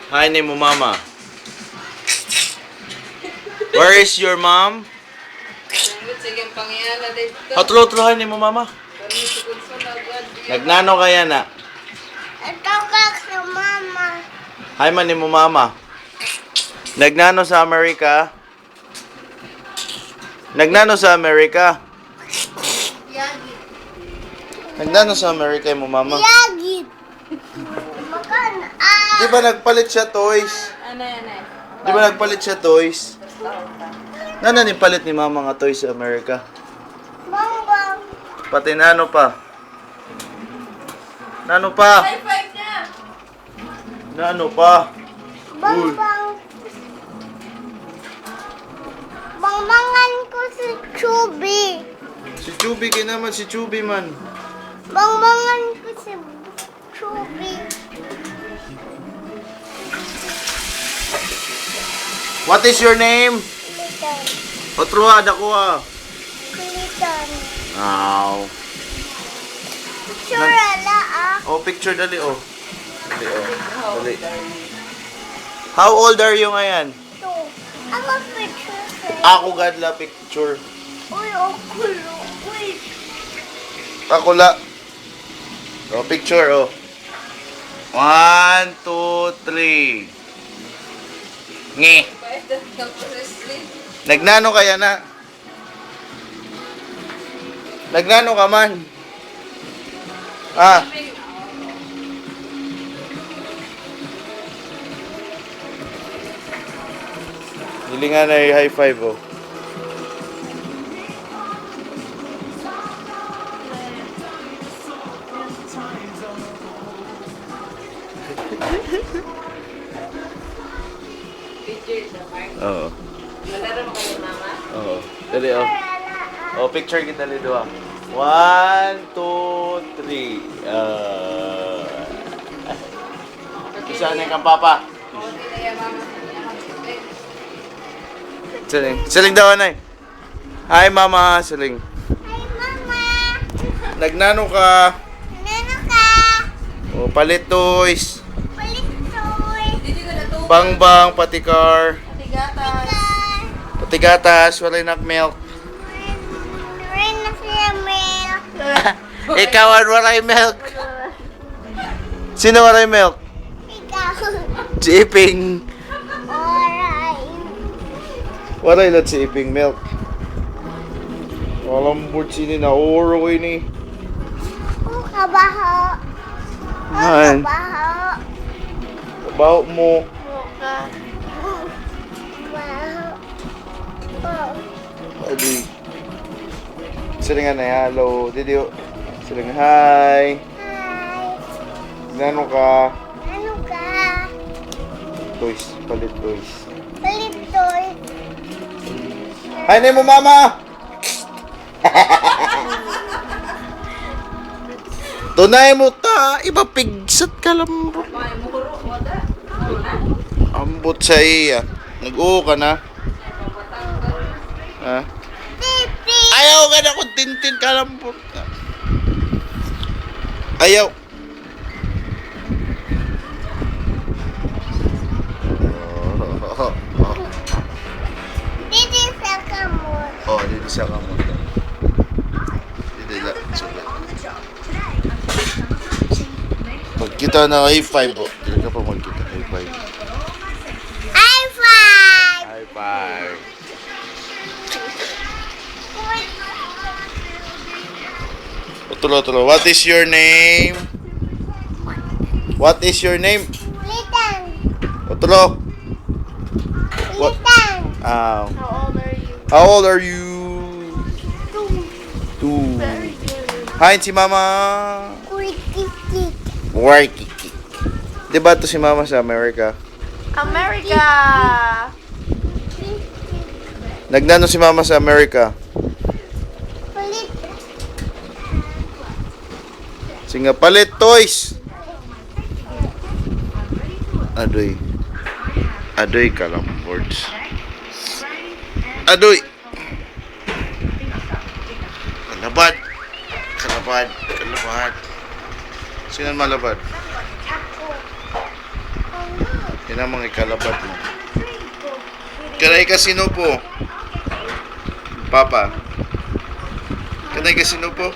Hi ni mo mama. Where is your mom? Hatlo-hatlo hi ni mo mama. Nagnano kaya na? Ito ka sa mama. Hi man ni mo mama. Nagnano sa Amerika? Nagnano sa Amerika? Nagnano sa Amerika mo mama? Yagit. Makan. Di ba nagpalit siya toys? Di ba nagpalit siya toys? Nana ni palit ni mama nga toys sa Amerika? Bang. Pati nano pa? Nano pa? Nano pa? Uy. Bangbangan ko si Chubby. Si Chubby kaya naman, si Chubby man. Bangbangan ko si Chubby. What is your name? Kulitan. Otruha, dakuha. Kulitan. Aw. Sure ala Oh, picture dali oh. Dali oh. Dali. How old are you ngayon? Ito. Ako picture sa'yo. Ako gadla picture. Uy, okulo. Uy. Ako la. Oh, picture oh. 1, 2, 3. Nge. Nagnano kaya na? Nagnano ka man? Ah. Hilingan na high five oh. Oo. Oo. Dali oh. Oh, picture kita dali doa. 1, 2, 3. Isa na kang papa. Siling daw anay. Hi mama, siling. Hi, mama. Nagnano ka? Nano ka? Oh, palit toys. Balik toy. Bang pati car. Car. Pati gatas, walay nak milk. Rin na siya milk. Ikaw ang walay milk. Sino walay milk? Ikaw. Si Iping. Alright. Walay lang si Iping milk. Walang bud sini na oro ini. Kabaho. Man. Kabaho. Kabaho mo. Kabaho. Adi. Silingan na hello. Didio. Siling hi. Hi. Nano ka? Ano ka? Toys. Palit toys. Balik toy. Hi na mo mama! Tunay mo ta, iba pigsat ka lang. Ambot sa iya. Nag-uho ka na? Ha? Pipi. Ayaw ka na kung tintin ka lang po. Ayaw. Didi sa kamot. Oh, dito siya ka mo. Dito lang. Sulit. Magkita na high five oh. Dito ka pa magkita high five. High five. High five. Tulo. What is your name? What is your name? Litan. Tulo. What? Litan. How old are you? Two. Very good. Hi, si Mama. Kikik. Warkiki. Di ba to si Mama sa Amerika? America! Nagnano si Mama sa Amerika? Kulit. Singa palit toys. Adoy. Adoy ka lang, boards. Adoy. Kalabad. Sino malabad? Ako. Yan ang mga ikalabat mo. Kanay kasino po? Papa. Kanay kasino po?